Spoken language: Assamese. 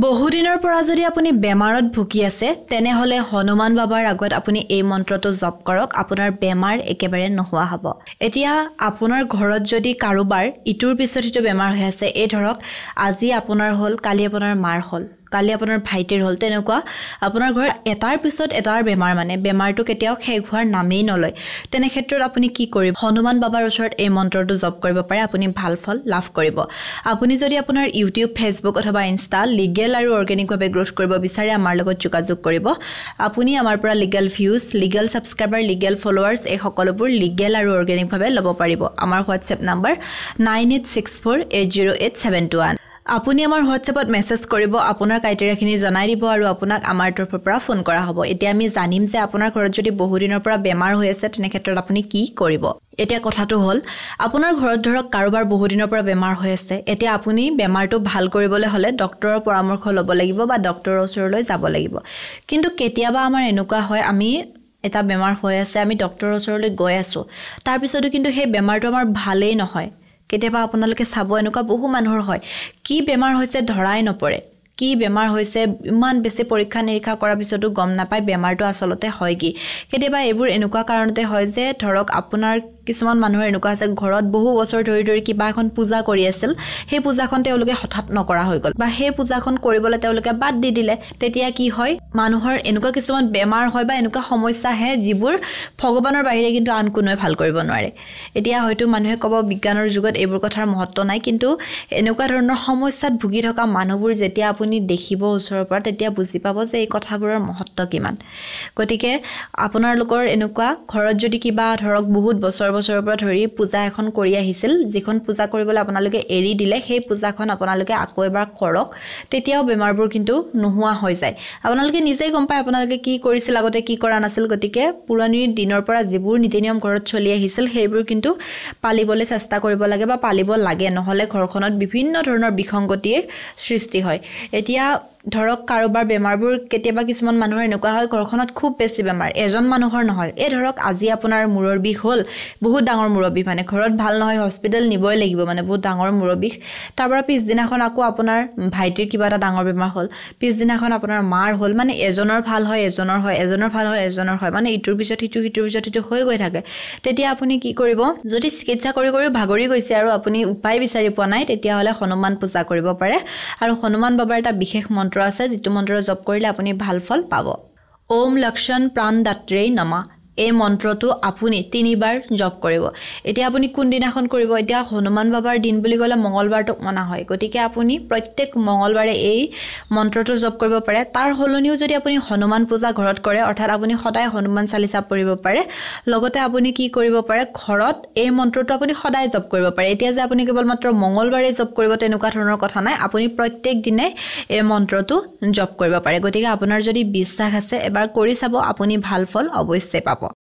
বহুদিনৰ পৰা যদি আপুনি বেমাৰত ভুগি আছে তেনেহলে হনুমান বাবাৰ আগত আপুনি এই মন্ত্ৰটো জপ কৰক আপোনাৰ বেমাৰ একেবাৰে নোহোৱা হ'ব এতিয়া আপোনাৰ ঘৰত যদি কাৰোবাৰ ইটোৰ পিছত ইটো বেমাৰ হৈ আছে এই ধৰক আজি আপোনাৰ হল কালি আপোনাৰ মাৰ হল কালি আপোনাৰ ভাইটিৰ হল তেনেকুৱা আপোনাৰ ঘৰত এটাৰ পিছত এটাৰ বেমাৰ মানে বেমাৰটো কেতিয়াও শেষ হোৱাৰ নামেই নলয় তেনে ক্ষেত্ৰত আপুনি কি কৰিব হনুমান বাবাৰ ওচৰত এই মন্ত্ৰটো জপ কৰিব পাৰে আপুনি ভাল ফল লাভ কৰিব আপুনি যদি আপোনাৰ ইউটিউব ফেসবুক অথবা ইনষ্টা লিগেল আৰু অৰ্গেনিক ভাৱে গ্ৰোথ কৰিব বিচাৰে আমাৰ লগত যোগাযোগ কৰিব আপুনি আমাৰ পৰা legal views legal subscriber legal followers এই সকলোবোৰ লিগেল আৰু অৰ্গেনিক ভাৱে ল'ব পাৰিব আমাৰ হোৱাটসএপ নম্বৰ 9864808721 আপুনি আমাৰ হোৱাটসএপত মেসেজ কৰিব আপোনাৰ ক্ৰাইটেৰিয়াখিনি জনাই দিব আৰু আপোনাক আমাৰ তৰফৰ পৰা ফোন কৰা হ'ব এতিয়া আমি জানিম যে আপোনাৰ ঘৰত যদি বহু দিনৰ পৰা বেমাৰ হৈ আছে তেনে ক্ষেত্ৰত আপুনি কি কৰিব এতিয়া কথাটো হল আপোনাৰ ঘৰত ধৰক কাৰোবাৰ বহু দিনৰ পৰা বেমাৰ হৈ আছে এতিয়া আপুনি বেমাৰটো ভাল কৰিবলৈ হলে ডক্টৰৰ পৰামৰ্শ ল'ব লাগিব বা ডক্টৰৰ ওচৰলৈ যাব লাগিব কিন্তু কেতিয়াবা আমাৰ এনেকুৱা হয় আমি এটা বেমাৰ হৈ আছে আমি ডক্টৰৰ ওচৰলৈ গৈ আছো তাৰ পিছতো কিন্তু সেই বেমাৰটো আমাৰ ভালেই নহয় কেতিয়াবা আপোনালোকে চাব এনেকুৱা বহু মানুহৰ হয় কি বেমাৰ হৈছে ধৰাই নপৰে কি বেমাৰ হৈছে ইমান বেছি পৰীক্ষা নিৰীক্ষা কৰাৰ পিছতো গম নাপায় বেমাৰটো আসলতে হয় কি কেতিয়াবা এইবোৰ এনেকুৱা কাৰণতে হয় যে ধৰক আপোনাৰ কিছুমান মানুহৰ এনেকুৱা আছে ঘৰত বহু বছৰ ধৰি কিবা এখন পূজা কৰি আছিল সেই পূজাখন তেওঁলোকে হঠাৎ নকৰা হৈ গল বা সেই পূজাখন কৰিবলৈ তেওঁলোকে বাদ দি দিলে তেতিয়া কি হয় মানুহৰ এনেকুৱা কিছুমান বেমাৰ হয় বা এনেকুৱা সমস্যা হে যিবোৰ ভগৱানৰ বাহিৰে কিন্তু আন কোনোৱে ভাল কৰিব নোৱাৰে এতিয়া হয়তো মানুহে ক'ব বিজ্ঞানৰ যুগত এইবোৰ কথাৰ মহত্ব নাই কিন্তু এনেকুৱা ধৰণৰ সমস্যাত ভুগি থকা মানুহবোৰ যেতিয়া আপুনি দেখিব ওচৰৰ পৰা তেতিয়া বুজি পাব যে এই কথাবোৰৰ মহত্ব কিমান গতিকে আপোনালোকৰ এনেকুৱা ঘৰত যদি কিবা ধৰক বহুত বছৰৰ পৰা ধৰি পূজা এখন কৰি আহিছিল যিখন পূজা কৰিবলৈ আপোনালোকে এৰি দিলে সেই পূজাখন আপোনালোকে আকৌ এবাৰ কৰক তেতিয়াও বেমাৰবোৰ কিন্তু নোহোৱা হৈ যায় আপোনালোকে নিজেই গম পায় আপোনালোকে কি কৰিছিল আগতে কি কৰা নাছিল গতিকে পুৰণি দিনৰ পৰা যিবোৰ নীতি নিয়ম ঘৰত চলি আহিছিল সেইবোৰ কিন্তু পালিবলৈ চেষ্টা কৰিব লাগে বা পালিব লাগে নহলে ঘৰখনত বিভিন্ন ধৰণৰ বিসংগতিৰ সৃষ্টি হয় এতিয়া ধৰক কাৰোবাৰ বেমাৰবোৰ কেতিয়াবা কিছুমান মানুহৰ এনেকুৱা হয় ঘৰখনত খুব বেছি বেমাৰ এজন মানুহৰ নহয় এই ধৰক আজি আপোনাৰ মূৰৰ বিষ হ'ল বহুত ডাঙৰ মূৰৰ বিষ মানে ঘৰত ভাল নহয় হস্পিটেল নিবই লাগিব মানে বহুত ডাঙৰ মূৰৰ বিষ তাৰ পৰা পিছদিনাখন আকৌ আপোনাৰ ভাইটিৰ কিবা এটা ডাঙৰ বেমাৰ হ'ল পিছদিনাখন আপোনাৰ মাৰ হ'ল মানে এজনৰ ভাল হয় এজনৰ হয় এজনৰ ভাল হয় এজনৰ হয় মানে ইটোৰ পিছত ইটো হৈ গৈ থাকে তেতিয়া আপুনি কি কৰিব যদি চিকিৎসা কৰি ভাগৰি গৈছে আৰু আপুনি উপায় বিচাৰি পোৱা নাই তেতিয়াহলে হনুমান পূজা কৰিব পাৰে আৰু হনুমান বাবাৰ এটা বিশেষ মন্ত্ৰ আছে যিটো মন্ত্ৰ জপ কৰিলে আপুনি ভাল ফল পাব ওম লক্ষণ প্ৰাণ দাত্ৰেই নমঃ এই মন্ত্ৰটো আপুনি 3 বাৰ জপ কৰিব এতিয়া আপুনি কোন দিনাখন কৰিব এতিয়া হনুমান বাবাৰ দিন বুলি ক'লে মঙ্গলবাৰটোক মনা হয় গতিকে আপুনি প্ৰত্যেক মঙ্গলবাৰে এই মন্ত্ৰটো জপ কৰিব পাৰে তাৰ হলনিও যদি আপুনি হনুমান পূজা ঘৰত কৰে অৰ্থাৎ আপুনি সদায় হনুমান চালিসা পঢ়িব পাৰে লগতে আপুনি কি কৰিব পাৰে ঘৰত এই মন্ত্ৰটো আপুনি সদায় জপ কৰিব পাৰে এতিয়া যে আপুনি কেৱল মাত্ৰ মঙ্গলবাৰে জপ কৰিব তেনেকুৱা ধৰণৰ কথা নাই আপুনি প্ৰত্যেক দিনে এই মন্ত্ৰটো জপ কৰিব পাৰে গতিকে আপোনাৰ যদি বিশ্বাস আছে এবাৰ কৰি চাব আপুনি ভাল ফল অৱশ্যে পাব